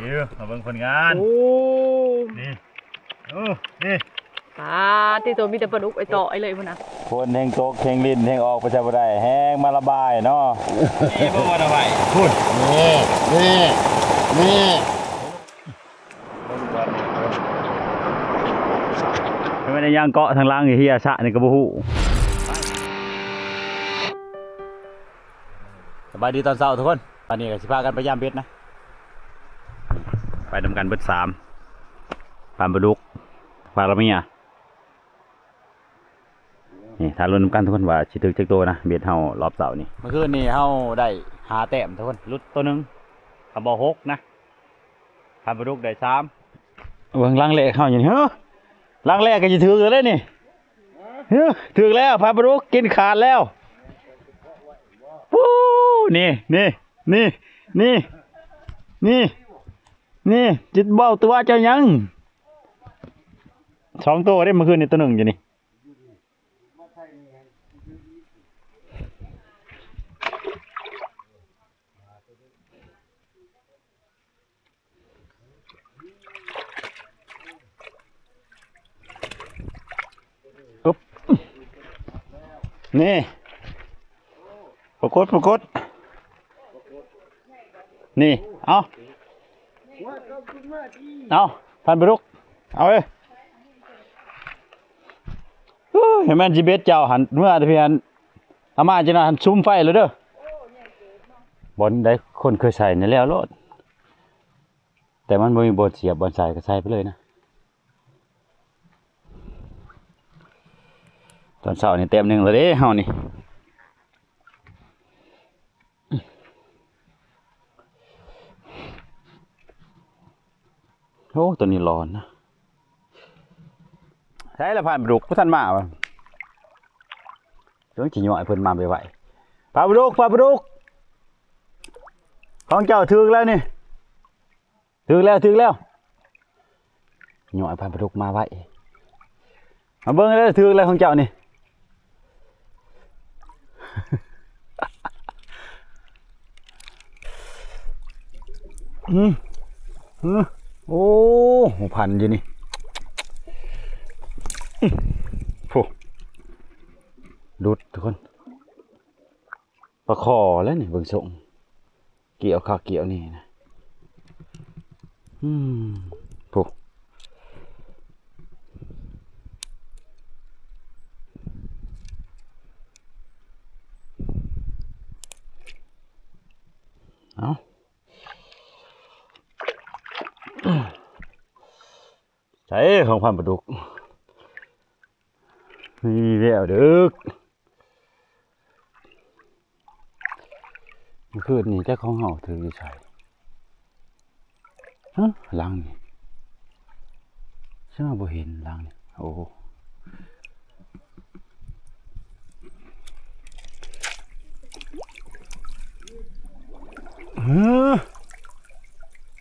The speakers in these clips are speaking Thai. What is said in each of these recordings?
นี่มาเบิ่งผลงานนี่นี่ปลาที่ตัวมีแต่ปลาดุกไอ้ต่อไอ้เลยพวกนั้นคนแห่งโตกแห่งลิ้นแห่งออกประชาบได้แห้งมาระบายเนาะนี่บ่มาระบายพูดนี่ไม่ได้ย่างเกาะทางล่างเฮียชะนี่ก็บ่ฮู้สบายดีตอนเช้าทุกคนตอนนี้ก็สิพากันไปย่ามเบ็ดนะไปดำกันเบ็ด3ปลาปลาดุกปลาละเมียนี่ถ้าลุ้นกันทุกคนว่าสิถึกจักตัวนะเบ็ดเฮารอบเสาร์นี่เมื่อคืนนี้เฮาได้5แต้มทุกคนลุดตัวนึงกับบ่6นะปลาปลาดุกได้3เบิ่งลังเลเฮาอยู่นี่ลังแรกก็จะถึกแล้วนี่ถึกแล้วปลาปลาดุกกินขาดแล้ววู้นี่จิตเบ้าตัวเจ้ายัง2ตัวได้เมื่อคืนนี่ตัวหนึ่งอยู่นี่อุ๊บนี่ปรากฏนี่เอาพันปลาดุกเอาเลยเห็นไหมจีเบสเจ้าหันเมื่อเพียนอามาจะน่าหันซุ่มไฟเลยเด้อบอลได้คนเคยใส่ในแล้วรถแต่มันไม่มีบอลเสียบบอลใส่ก็ใส่ไปเลยนะตอนเช้านี่เต็มหนึ่งเลยเด้เฮานี่โอ้ตัวนี้ร้อนนะใช่ละผ่านปลาดุกพวกท่านมาป่ะต้องขี่หน่อยเพิ่นมาไปไหวปลาดุกของเจ้าถึงแล้วนี่ถึงแล้วหน่อยผ่านปลาดุกมาไหวมาเบิ้งแล้วถึงแล้วของเจ้านี่โอ้พันอยู่นี่โอ้ดุดทุกคนปลาคอแล้วนี่เบิ่งส่งเกี่ยวขาเกี่ยวนี่นะโอ้เอาใช่ของพันปลาดุกมีแววเด้อมันคือนี่แต่ของเฮาถือใช่ลังนี่ใช่ไหมบ่เห็นลังนี่โอ้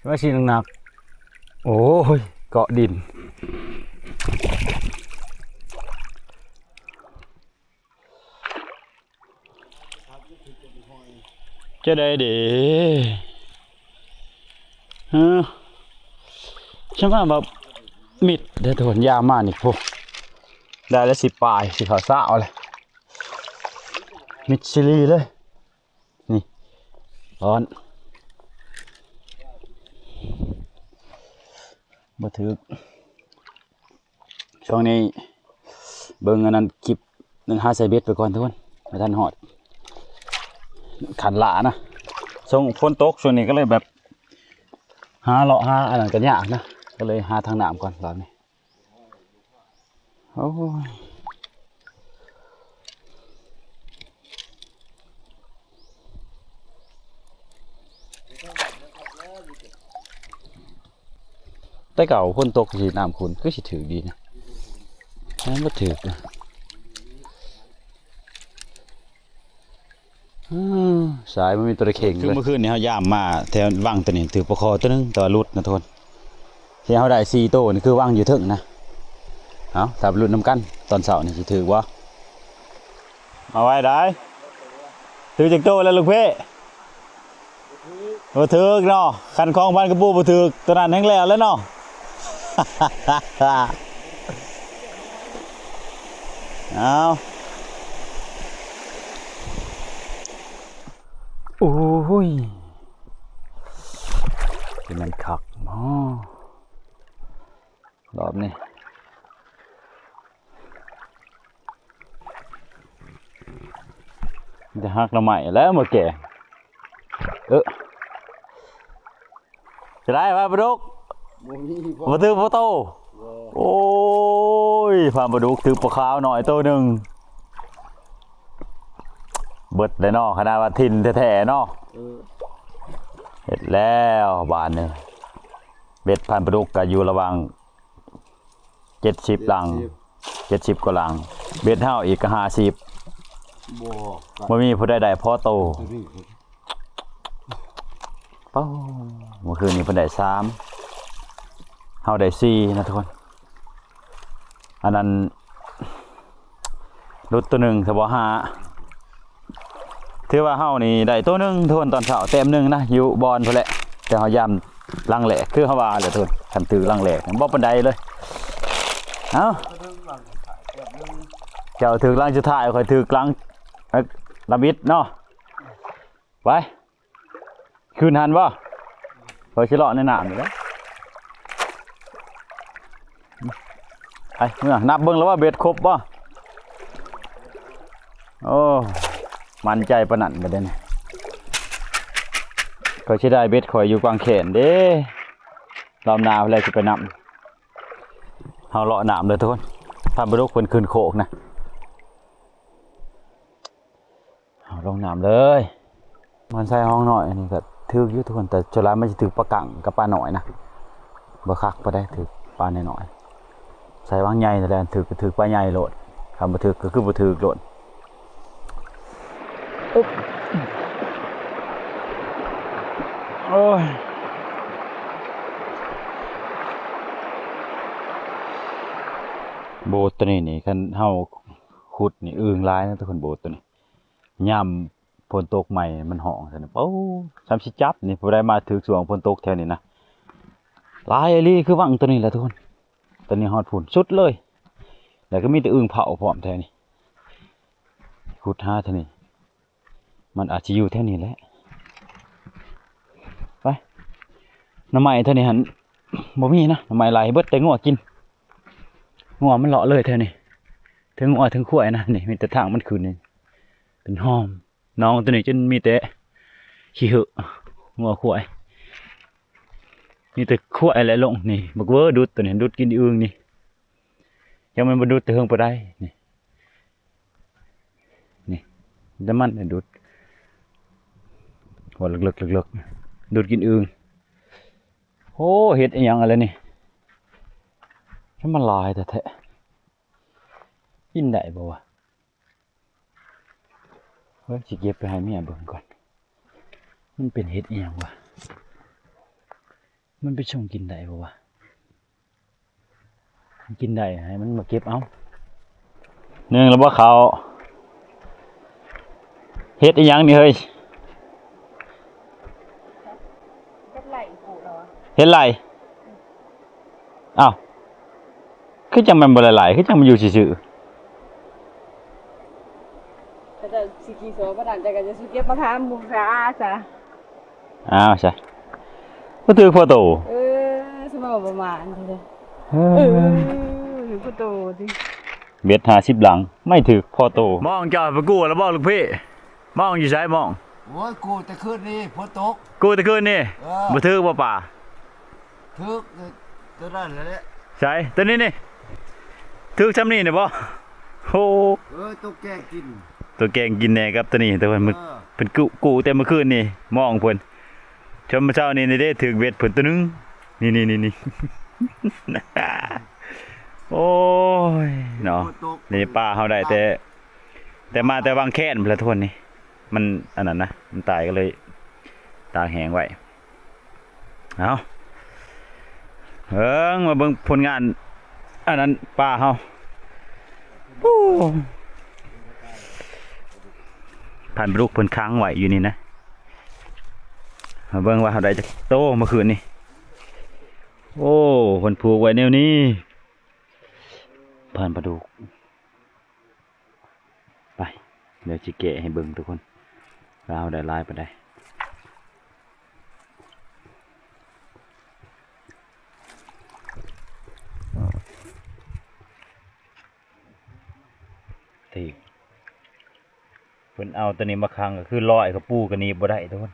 ว่าสิหนักโอ้ยเกาะดินจะได้เด้ใช่ไหมแบบมิดเดี๋ยวโดนยามานี่พวกได้แล้ว10 ปลายสิขาวสาวเลยมิดชิลีเลยนี่ร้อนมาถึกช่วงนี้เบิ่งอันนั้นคลิป1 5ใส่เบ็ดไปก่อนทุกคนไม่ทันหอดขันหลานะช่วงฝนตกช่วงนี้ก็เลยแบบหาเลาะหาอะไรกันยากนะก็เลยหาทางน้ำก่อนตอนนี้โอ้ยแต่เก่าฝนตกสีน้ำขุ่นก็สิถือดีนะนั่นก็ถือนะสายมันมีตัวเข่งเลยเมื่อคืนนี้เขาย่ามมาแถวว่างตัวนี้ถือปลาคอตัวนึงตัวรุดนะทุกคนที่เขาได้4 ตัวนี่คือว่างอยู่ถึงนะเอาถ้ารุดน้ำกันตอนเสาร์นี่จะถือว่าเอาไว้ได้ถือจากโตแล้วลูกเพ่ บ่ถึกเนาะคันของพันกระปูบ่ถึกตัวนั้นแห้งแล้วแล้วเนาะ เอาโอ้ยที่มันคักเนาะรอบนี้จะหักละใหม่แล้วมาแก่จะได้ป่ะปลาดุกมาถือปลาโตโอ้ยพาปลาดุกถือปลาขาวหน่อยตัวหนึ่งเบิดเลยเนาะขนาดว่าทินแท้ๆเนาะเสร็จแล้วบานเนี่ยเบ็ดพันปลาดุกก็อยู่ระหว่าง70 หลัง70 กว่าหลังเบ็ดเท่าอีกก็50บ่มีผู้ใดพอโตเป้าเมื่อคืนนี้เพิ่นได้3เฮาได้4นะทุกคนอันนั้นรุดตัวหนึ่งถ้าบ่5ถือว่าเฮานี่ได้ตัวหนึงทุกคนตอนเช้าเต็มหนึงนะอยู่บอนพุ่นแหละแต่เฮายามลังแหลกคือเฮาว่าแหละทุกคนคันถือลังแหลกบ่ปานใดเลยเอ้าเจ้าถือลังสุดท้ายค่อยถือลังระบิดเนาะไปคืนหันบ่ค่อยสิเลาะในน้ำนี่แหละไปเมื่อนับเบิ่งแล้วว่าเบ็ดครบบ่โอ้มั่นใจปานนั้นบ่ได้นี่ค่อยสิได้เบ็ดข่อยอยู่กวางแขนเด้รอบหน้าเพิ่นเลยสิไปนำเฮาเลาะน้ำเลยทุกคนถ้าบ่ลุกเพิ่นขึ้นโคกนะเอาลงน้ำเลยมันใส่ห้องหน่อยอันนี้ก็ถืออยู่ทุกคนแต่จุฬามันจะถือปลากังกับปลาหน่อยนะบ่คักบ่ได้ถือปลาหน่อยใส่วางใหญ่แต่แล้วถือก็ถือปลาใหญ่โลดคำบ่ถือก็คือบ่ถือโลดโอ้ยโบสตัวนี้นี่คันเฮาขุดนี่อึ่งหลายนะทุกคนโบสตัวนี้ยามฝนตกใหม่มันห้องซั่นน่ะโอ้ซ้ำสิจับนี่ผู้ใดมาถึกช่วงฝนตกแถวนี้นะหลายอีหลีคือวังตัวนี้แหละทุกคนตัวนี้ฮอดฝุ่นสุดเลยแล้วก็มีแต่อึ่งเผาพร้อมแถวนี้ขุดหาเท่านี้มันอาจสิอยู่แถวนี้แหละไปน้ำไม้เท่านี้หั่นบ่มีนะน้ำไม้ไหลเบิดแต่งัวกินงัวมันเลาะเลยแถวนี้ถึงงัวถึงขั้วนะนี่มีแต่ทางมันขึ้นนี่เป็นหอมน้องตัวนี้จนมีแต่ขี้เหอะงัวขั้วมีแต่ขั้วอะไรลงนี่บักเวอร์ดูดตัวนี้ดูดกินอึ่งนี่ยังมันบ่ดูดแต่เฮิงบ่ได้นี่แต่มันดูดหัวลึกๆดูดกินอึ่งโอ้เห็ดอีหยังอะไรนี่ถ้ามันลายแต่แท้กินได้บ่วะเฮ้ยสิเก็บไปให้เมียเบิ่งก่อนมันเป็นเห็ดอีหยังวะมันไปส่งกินได้บ่วะกินได้ให้มันมาเก็บเอาเนื่องแล้วว่าเขาเฮ็ดอีหยังนี่เฮ้ยเฮ็ดไรอ้าวคือจังมันบ่หลายๆคือจังมันอยู่ซื่อก็จะสิกีโซบ่ดันใจก็จะสิเก็บมาทำมุงซาจ้ะอ้าวใช่บ่ถือพอโตสมประมาณเด้ถือพอโตดิเบ็ด50หลังไม่ถือพอโตมองจ่อไปกู้แล้วบ่ลูกพี่มองอยู่ไสมองโอ้ยกูแต่คืนนี้ฝนตกกู้แต่คืนนี่บ่ถือบ่ป่าถึกตัวนั้นแหละ ใช่ตัวนี้นี่ถือซ้ำนี่นี่บ่โอ้ตัวแกงกินตัวแกงกินแน่ครับตัวนี้แต่ว่ามันเป็นกู้แต่เมื่อคืนนี่มองเพิ่นชมเมื่อเช้านี่ได้ถือเบ็ดเพิ่นตัวนึงนี่โอ้ยเนาะนี่ป้าเฮาได้แต่มาแต่วางแค้นพุ่นละทุกคนนี่มันอันนั้นนะมันตายก็เลยตากแห้งไว้เอามาเบิ่งผลงานอันนั้นป้าเฮาผ่านลูกเพิ่นค้างไว้อยู่นี่นะ มาเบิ่งว่าเขาได้จากโตเมื่อคืนนี่โอ้คนผูกไว้แนวนี้ผ่านปลาดุกไปเดี๋ยวจิเกะให้เบิ่งทุกคนเราได้ลายไปได้ทีเพิ่นเอาตัวนี้มาคังก็คือลอยกับปูกันนี้บ่ได้ทุกคน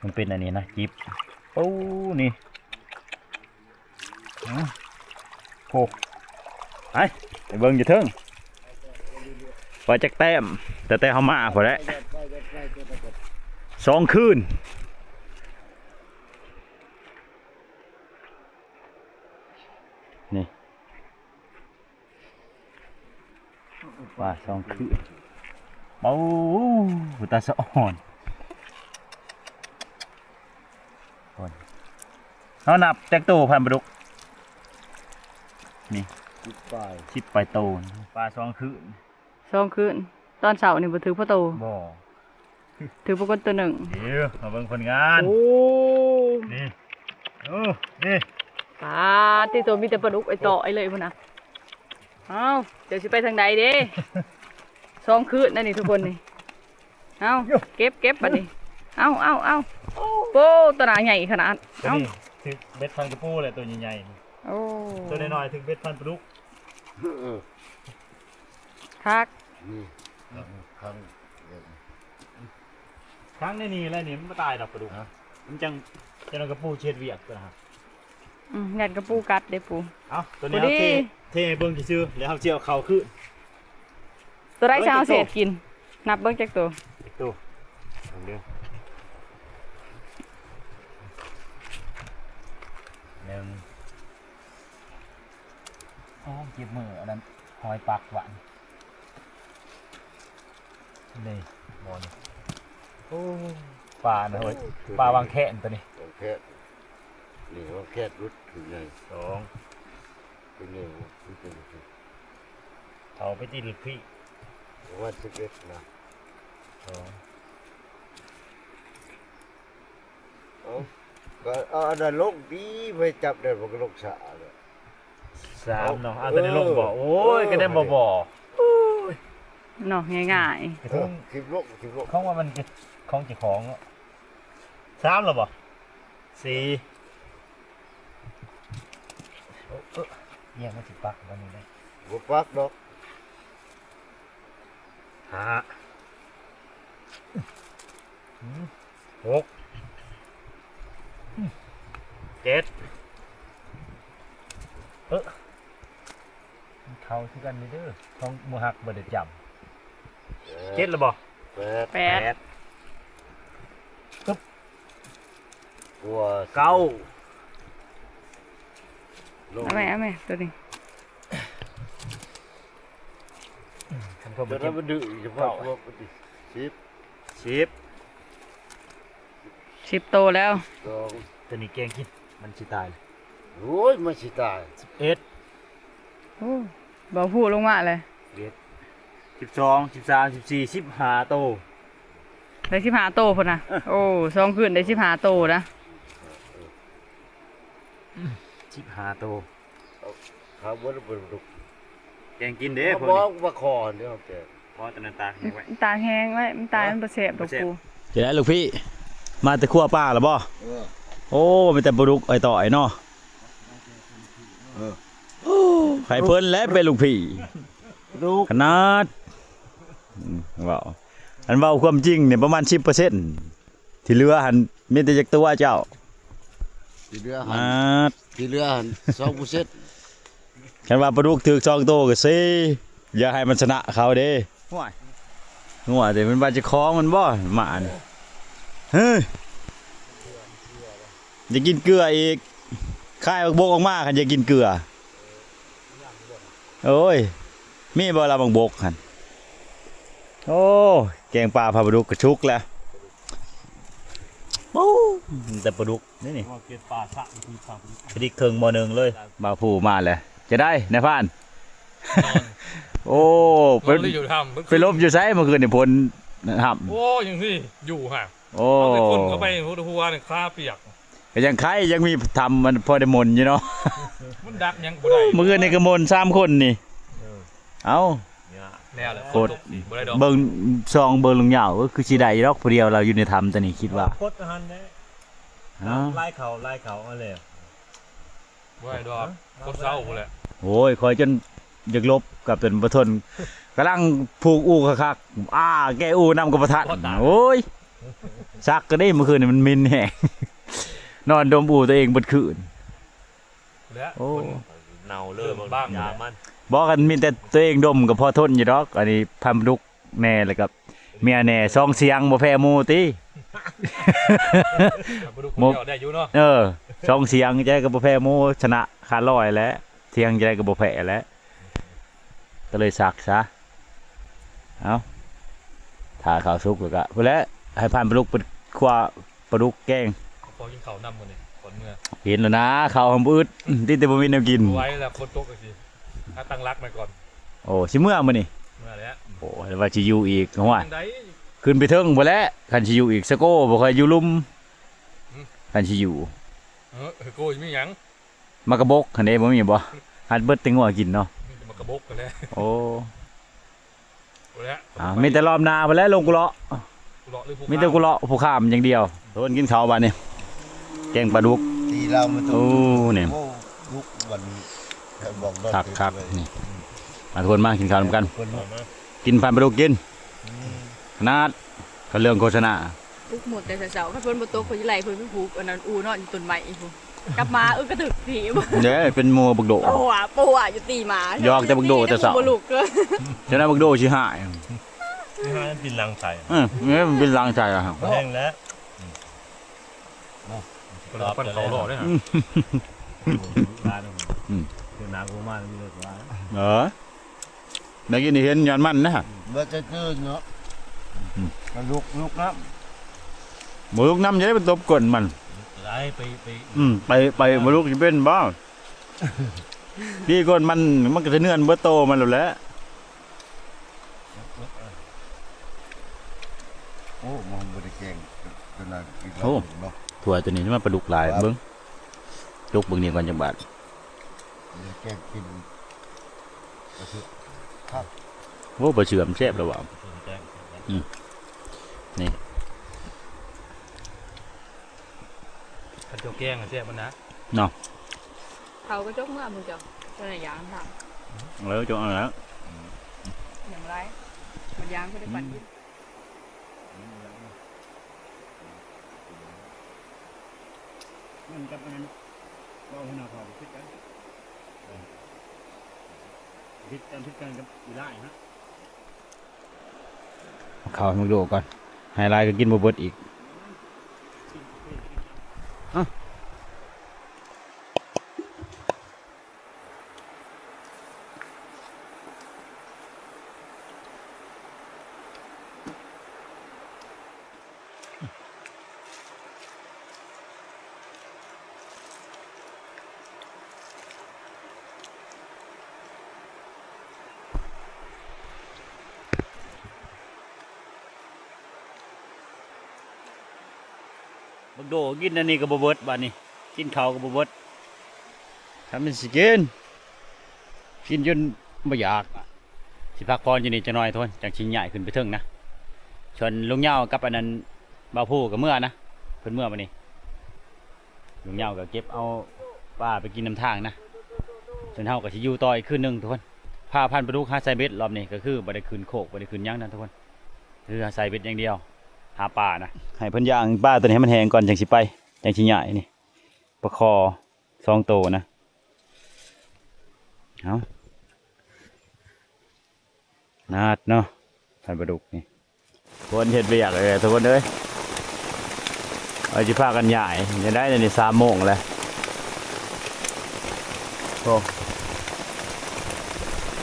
มันเป็นอันนี้นะจิบปูนี่โอ้ไปเบิ่งอยู่เทิงไปจักแต้มแต่เขามาพอแล้ว2 คืนนี่ว่า2 คืนเบาหูตาสะอ่อนเขานับแตกโตพันปลาดุกนี่ชิบไปโตปลา2 คืน 2 คืนตอนเช้านี่บ่ถือพ่อโต บ่ ถือปกติตัวหนึ่ง เดี๋ยวมาเบิ่งผลงาน โอ้ นี่นี่ ปลาที่ตัวมีแต่ปลาดุกไอ้ต่อไอ้เลยพุ่นน่ะเอ้าเดี๋ยวสิไปทางใดเด้ 2 คืนนั่นนี่ทุกคนนี่เอ้าเก็บบัดนี้เอ้าโป้ตัวหนาใหญ่ขนาด ตัว เอ้า นี้ถึงเบ็ดพันกระปูเลยตัวใหญ่ โอ้ ๆตัวน้อยๆถึงเบ็ดพันปลาดุก คัก นี่ครั้ง ครั้งนี้อะไรนี่มันไม่ตายดอกปลาดุกมันจังกระปูเช็ดเวียกตัวนะครับ งัดกระปูกัดเด้ปู เอ้าตัวนี้เอาเทเบิ่งซื่อๆแล้วเอาเจียวเข่าขึ้น ตัวได้จะเอาเศษกิน นับเบิ่งจักตัว ตัวเดียว1โอ้เก็บมืออันนั้นหอยปักหวานนี่บอลโอ้ปลาเนอะเฮ้ยปลาวางแค่นตัวนี้ แค่นี่ว่าแค่รุดถึงไง 2 เป็นไงเป็นไง เขาไปตีลูกพี่ ว่า11นะ ก็อันนั้นลงดีไปจับได้บ่ก็ลงสะเลย 3เนาะตอนนี้ลงบ่โอ้ยก็ได้บ่ เนาะง่าย คลิปลง เขาว่ามันจะของจะของ3หรอบ่4เนี่ยมันสิปักวันนี้ได้ บ่ปักดอก 5 6 7เขาคือกันนี่เด้อของมือหักบ่ได้จำ7หรอบ่ 8 ๆแปด กลัว 9 ลง เอาไหมตัวนี้ ทำก็บ่ แต่ เจ็ ถ้า บ มันดื้อเฉพาะพวกมัน10 10 โตแล้ว 2 ตัวนี้แกงกินมันสิตายเลย โอ้ยมันสิตาย 11 โอ้บ่พูดลงมาเลย 12 13 14 15โต ได้15 โตพุ่นน่ะโอ้2 คืนได้15 โตนะ 15โต หาบ่ได้บ่ดุ แกงกินเด้ บ่ พวก บ่ นี้ ว่าคอเด้อแก พอตะนันตาให้ไว้ ตาแห้งไว้มันตายมันบ่แซ่บดอกปู จะได้ลูกพี่มาแต่ขั้วป้าแล้วบ่โอ้เป็นแต่ปลาดุกไอ้ต่อยเนาะไข่เพิ่นและเป็นลูกพี่ ลูก ขนาดว้าวอันเว้าความจริงเนี่ยประมาณ 10%ที่เหลือหันมีแต่จักตัวเจ้า ที่เหลือหั อ่าน ที่เหลือหัน2% คันว่าปลาดุกถึก2โตก็สิอย่าให้มันชนะเขาเด้ห่วยงัวแต่มันว่าจะคล้องมันบ่หมานี่เฮ้ยจะกินเกลืออีกค่ายบักบกออกมาคันจะกินเกลือโอ้ยมีบ่ละบักบกหั่นโอ้แกงปลาพาปลาดุกกระชุกแล้วโอ้แต่ปลาดุกนี่นี่เก็บปลาสะพอดีเครื่องมอนึงเลยบ่าวผู้มาแล้วจะได้นายพราน โอ้ไป เราอยู่ทำ ไปลบอยู่ไสเมื่อคืนนี่ผลห้ำ โอ้ยังสิอยู่ฮะ โอ้ เอาไปคนเข้าไปหัวเนี่ยข้าเปียก ก็ยังใครยังมีทำมันพอได้มนอยู่เนาะ มันดักยังบ่ได้ เมื่อคืนในกระมน3คนนี่เอา แล้วแหละ โคตร บ่ได้ดอก เบิ่งซองเบิ่งลุงเหยาก็คือสิได้ดอกผู้เดียวเราอยู่ในธรรมแต่นี่คิดว่า โคตรหันเด้ อ้าว ไล่เขาเอาเลย บ่ได้ดอกคนเศร้าพุ่นแหละ โอ้ยคอยจนอยากลบกับจนบ่ทนกำลังผูกอูคักๆแกอูนำกับประทัดโอ้ยซักก็ได้เมื่อคืนนี่มันมินแฮง นอนดมอูตัวเองเบิดคืน แล้ว โอ้ เน่าเลยบ้างยามัน บอกกันมีแต่ตัวเองดมก็พอทนอยู่ดอกอันนี้พันลุกแน่แล้วกับเมียแน่ซองเสียงบ่แพ้หมู่ติ บ่ดูคนเดียวได้อยู่เนาะ ซองเสียงใจก็บ่แพ้หมู่ชนะขาดร้อยแล้วเสียงใจก็บ่แพ้แล้วก็เลยซักซะเอาถ้าข้าวสุกแล้วก็พุ่นแหละให้พันปลาดุกเป็นครัวปลาดุกแกง ขอกินข้าวนำมื้อนี้ก่อนเมื่อ เห็นแล้วนะข้าวหอมบืดที่แต่บ่มีแนวกิน ไว้แล้วคนตกก็สิถ้าตั้งรักไว้ก่อน โอ้สิเมื่อมื้อนี่ เมื่อแล้ว โอ้แล้วว่าสิอยู่อีกว่า จังได๋ ขึ้นไปเทิงบ่แล้วคันสิอยู่อีกสะโก้บ่ค่อยอยู่ลุม อืม คันสิอยู่ กูมีหยัง มากระบกคันนี้บ่มีบ่หัดเบิดแติงัวกินเนาะ มีแต่มากระบกกันแล้ว โอ้ แล้ว มีแต่รอบหน้าบ่แล้วลงกุเลาะ กูเลาะหรือผู้ มีแต่กุเลาะผู้ข้ามอย่างเดียวโดนกินข้าวบัดนี้แกงปลาดุก ตีเรามาตัว โอ้นี่ โอ้ลุกวันนี้บอกได้ ครับนี่มาทุกคนมากินข้าวนำกัน คนมา กินพันปลาดุกกินขนาดก็เรื่องโฆษณา ลุกหมดแต่เสาๆถ้าเพิ่นบ่ตกเพิ่นสิไล่เพิ่นไปผูกอันนั้นอูนอนอยู่ต้นไม้อีกพุ่นกลับมากระตึกผีบ่ เด้เป็นหมัวบักโด ปัวอยู่ตีหมาย อกแต่บักโดแต่เสา บ่ลุกเด้อ ฉะนั้นบักโดสิหาย ที่ห้าเป็นลังใส่ เนี่ยมันเป็นลางใจอะครับ แห้งแล้ว คนละปั้นเขาหล่อด้วยฮะ ร้านคือน้ำกูมันมีเลยว่า ได้กินนี่เห็นย้อนมันนะฮะ เมื่อจะเจอเนาะมันลุกนะ หมูลูกน้ำจะได้เป็นตบก่นมัน ได้ไป ไปหมูลูกจะเป็นบ้าพี่ก่นมันก็จะเนื่อนเบื่อโตมันแล้วแหละ โอ้มองบริเกงตัวนั้นอีกแล้วเนาะ ถั่วตัวนี้มันปลาดุกหลายเบิ้งจุกเบิ้งนี่ก่อนจังบาด แกงกิน โอ้ปลาเชื่อมแซ่บแล้วว่ะ ขันเจียวแกงอะแซ่บมันนะ เขาก็จกเมื่อมึงจ้ะตัวไหนยางถาม แล้วจังแล้ว อย่างไรมันยางก็ได้ปั่นกิน มันกับนั้นเราให้นาพอคิดกันกับอีได้ฮะข้าวให้มึงดูก่อนไฮไลท์ก็กินบ่เบิดอีกบักโดกินอันนี้ก็บ่เบิดบัดนี้กินข้าวก็บ่เบิดทำเป็นสิกินจนบ่อยากสิพักผ่อนอยู่นี่จักหน่อยโทนจังสิใหญ่ขึ้นไปเทิงนะชวนลุงเหย้ากับอันนั้นบ่าวผู้กับเมื่อนะเพิ่นเมื่อบัดนี้ลุงเหย้าก็เก็บเอาปลาไปกินน้ำทางนะส่วนเฮาก็สิอยู่ต่ออีกคืนหนึงทุกคนพาพันปลาดุกหาใส่เบ็ดรอบนี้ก็คือบ่ได้คืนโคกบ่ได้คืนหยังนะทุกคนคือหาใส่เบ็ดอย่างเดียวหาปลานะให้เพิ่นย่างปลาตัวนี้ให้มันแห้งก่อนจังสิไปจังสิใหญ่นี่ปลาคอ2โตนะเอานาดเนาะพันปลาดุกนี่คนเฮ็ดเวียกเลยทุกคนเอ้ยเอาสิพากันใหญ่จะได้ในนี่3 โมงแล้วโอ้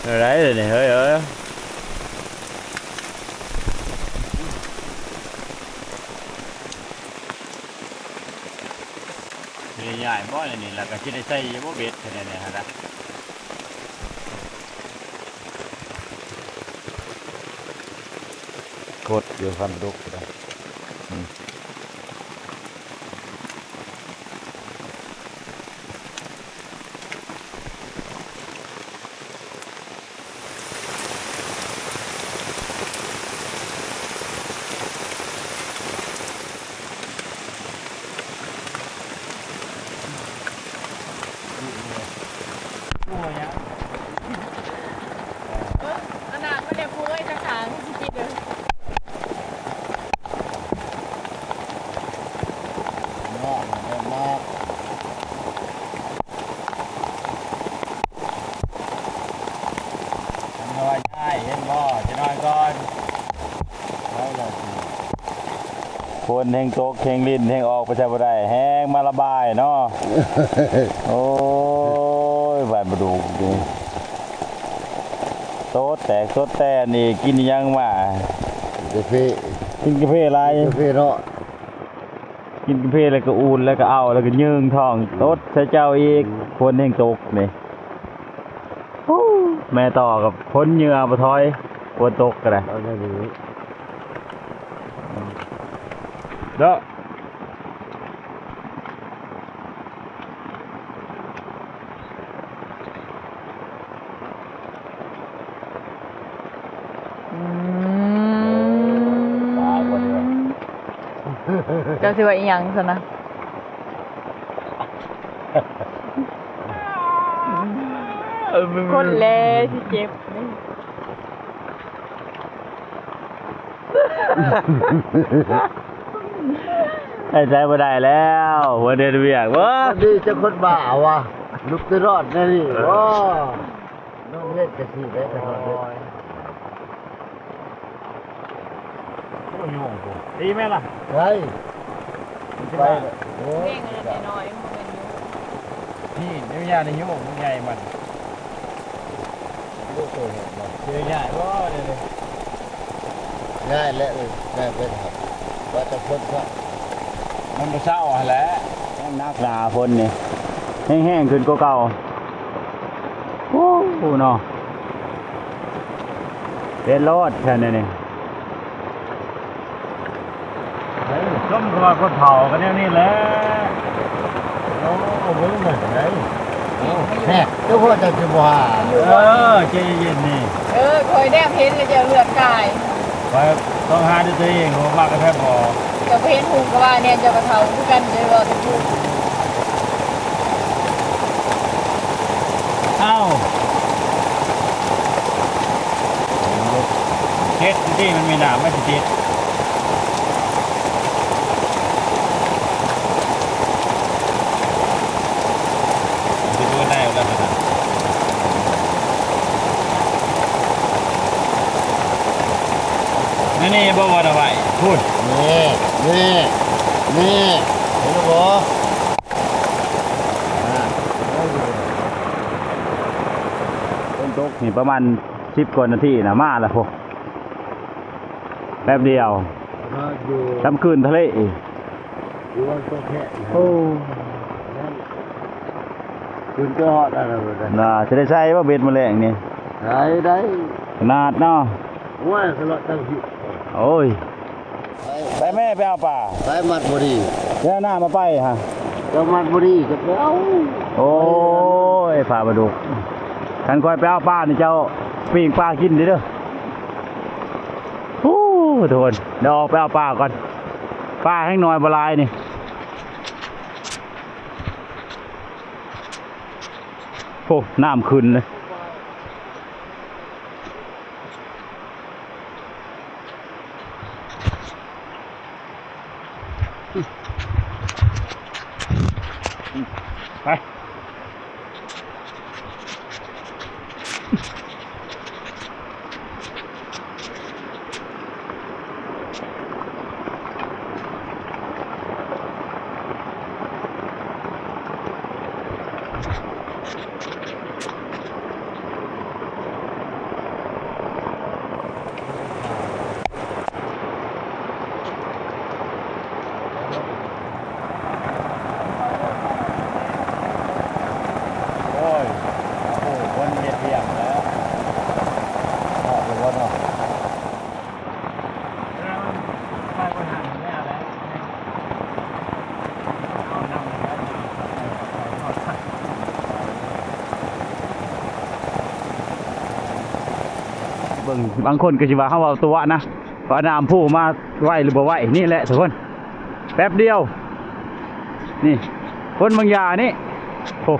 อะไรเลยนี่เฮ้ยใหญ่บ่เลยนี่แล้วก็สิได้ใส่บ่เบ็ดแค่นี้ฮะนะกดอยู่พันปลาดุกก็ได้ อันนั้นไม่ได้พูดเลยต่างๆที่คิดเลย มากมากน้อยใช่เห็นบ่จะน้อยก่อนได้เลย คนแห่งโต๊ะแห่งลิ้นแห่งออกไปใช้บ่ได้แห้งมาระบายเนาะ โอ้ยบ้านบ่ดูดิโต๊ะแตกโต๊ะแต่นี่กินอีหยังมา กาแฟ กินกาแฟอะไร กาแฟเนาะ กินกาแฟแล้วก็อูนแล้วก็เอาแล้วก็ยืงท้องโต๊ะใช้เจ้าอีกคนแห่งโต๊ะนี่โอ้แม่ต่อกับพ้นเหงื่อบ่ถอยปวดตกก็ได้ เอาได้ดี เด้อ เจ้าสิว่าอีหยังซะนะคนแลที่เจ็บนี่ ให้ใจบ่ได้แล้วหัวเดือนเวียกเว้ย ดีจะคนบ้าวะลุกจะรอดนะนี่ว้าน้องเล่นจะสีได้ตลอดเลย ดีไหมล่ะ ไปไปโอ้ย เพ่งอะไรน้อยๆมันอยู่ นี่เดี๋ยวยาในยุ่งใหญ่มัน ลูกตัวเห็นบ่ เจอใหญ่บ่เดี๋ยว ง่ายและเลยง่ายไปครับว่าจะพ้นซะ มันบ่เศร้าหั่นแหละแห้งนักหนาพ้นนี่แห้งๆขึ้นกว่าเก่าโอ้โหเนาะเป็นรอดแค่นี้นี่ส้มก็ว่าคนเผากันแนวนี้แหละ โอ้โหเหมือนไงแม่ทุกคนจะจะว่า ใจเย็นๆนี่ คอยแนมเห็นเลยจะเลือดกาย ไปต้องหาด้วยตัวเองผมมากระแทกพอ จะเห็นหูก็ว่าเนี่ยจะกระเทาคือกันจะว่าจะพูด เอ้าเฮ็ดที่มันมีหนามไม่ติดจะดูได้แล้วนะนี่บ่ว่าเอาไว้พูด นี่นี่นี่เห็นบ่ ต้นตกนี่ประมาณ10กว่านาทีนะมาแล้วพวกแป๊บเดียว มาอยู่ ทำคืนทะเลอีก อยู่วันก็แค่ โอ้ คุณก็ฮอดอะไรแบบนั้น น่าจะได้ใช้ว่าเบ็ดแมลงนี่ ได้ได้ ขนาดเนาะ ว่าตลอดตั้งหิ โอ้ยไปแม่ไปเอาป่า ไปมัดบุรี เดี๋ยวหน้ามาไปฮะ ก็มัดบุรีก็ไปเอา โอ้ยผ่าปลาดุกฉันคอยไปเอาปลานี่เจ้าปิ้งปลากินดิเด้อโอ้ทุกคนเดี๋ยวออกไปเอาปลาก่อนปลาแห้งน้อยบลายนี่โอ้น้ำขึ้นเลยไป โอ้ยโอ้คนเรียบเรียบแล้วออกไปวันเนาะไปคนหันแล้วแล้วเอาน้ำแล้วเบิ่งบางคนก็สิว่าเขาเอาตัวนะว่าน้ำผู้มาไหวหรือบ่ไหวนี่แหละทุกคนแป๊บเดียว นี่คนบางอย่างนี่โอ้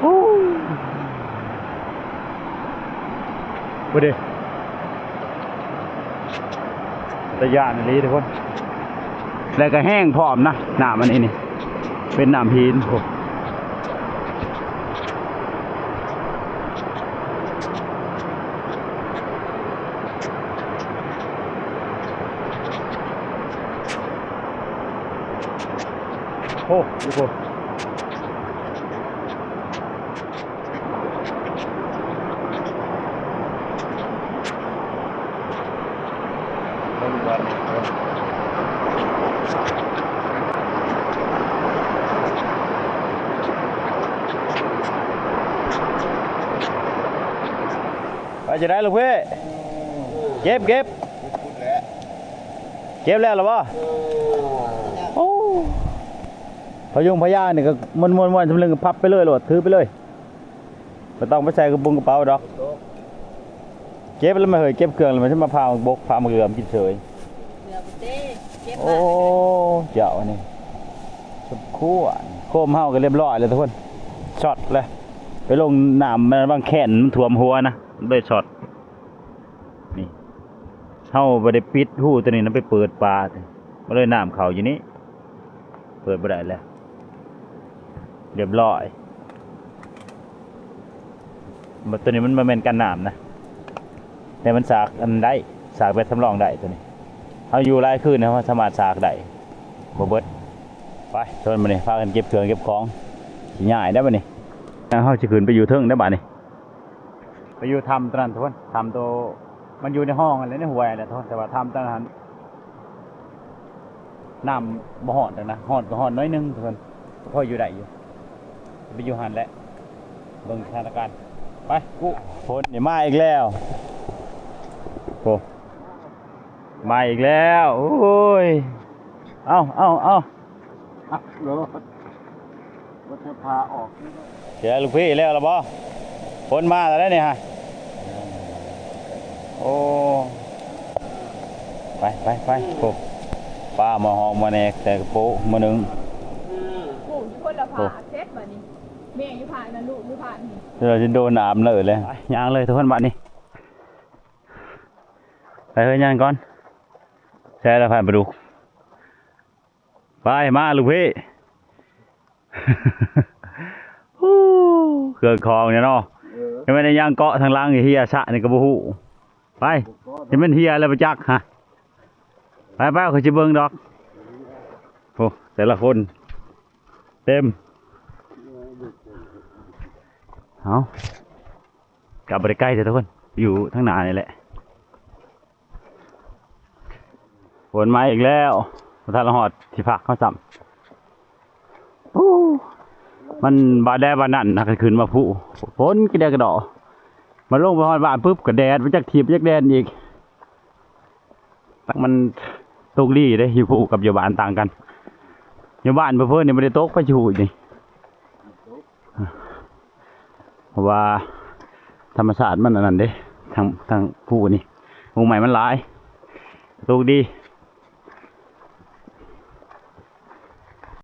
โห บ่ดิตะยานนี่ทุกคนแล้วก็แห้งพร้อมนะน้ำอันนี้นี่เป็นน้ำพีนโอ้ทุกคนไปจะได้ลูกพี่เก็บแล้วหรอวะโอ้พยุงพยาเนี่ยก็ม้วนๆจำลึงพับไปเลยโหลดถือไปเลยไม่ต้องไปใส่กระเป๋าดอกเก็บแล้วมาเหยเก็บเครื่องแล้วมันจะมาพาบกพามาเกลือมกินเฉยโอ้เจ้านี่สุดคู่โคมเฮากันเรียบร้อยเลยทุกคนช็อตเลยไปลงน้ำมันบางแขนมันถ่วมหัวนะด้วยช็อตนี่เฮาบ่ได้ปิดหูตัวนี้นะไปเปิดปลามาเลยน้ำเขาอยู่นี้เปิดบ่ได้แล้วเรียบร้อยตัวนี้มันมาเป็นกันน้ำนะแต่มันสากอันได้สากไปสำรองได้ตัวนี้เขาอยู่หลายคืนนะว่าสามารถสากได้บ่เบิดไปชนมานี่พากันเก็บเครื่องเก็บของสิง่ายได้บ่นี่เขาจะขึ้นไปอยู่เทิงได้บ่นี่ไปอยู่ทำตอนนั้นทุกคนทำตัวมันอยู่ในห้องอะไรในหัวอะไรทุกคนแต่ว่าทำตอนนั้นน้ำบ่หอดนะหอดก็หอดน้อยนึงทุกคนพออยู่ได้อยู่ไปอยู่หันแล้วเบิ่งสถานการณ์ไปกูฝนนี่มาอีกแล้วโอ้มาอีกแล้วโอ้ยเอารถจะพาออก เดี๋ยวลูกพี่แล้วหรอบ่ฝนมาแล้วเนี่ยฮะโอ้ไปโอ้ป้ามาห้องมาแนกแต่กระโปงมาหนึ่ง โอ้ยคนละผ่าเช็ดแบบนี้แม่อยู่ผ่านั่นลูกอยู่ผ่านี่ เราจะโดนน้ำเลยย่างเลยทุกคนบ้านนี้ไปเฮ้ยย่างก่อนแช่แล้วผ่านไปดูไปมาลูกพี่ เครื่องคองเนี่ยเนาะยังไม่ได้ย่างเกาะทางล่างเฮียชะนี่กระบุหูไปยังเป็นเฮียแล้วไปจักฮะไปเขาจะเบิ้งดอกโอ้แต่ละคนเต็มเอากลับไปใกล้เถอะทุกคนอยู่ทั้งหนานี่แหละฝนมาอีกแล้วท่านละหอดที่พักเขาจำมันบาดแดดบานั่นนะก็ขึ้นมาผู้ฝนกระเดกระดอมาลงไปหอดบ้านปุ๊บกระแดดไปจากทีบจากแดนอีกมันตกลี่ได้อยู่ผู้กับอยู่บ้านต่างกันอยู่บ้านเพื่อนเนี่ยไม่ได้ตกไปชูนี่เพราะว่าธรรมชาติมันอันนั้นเด้ทางผู้นี่วงใหม่มันหลายตกดี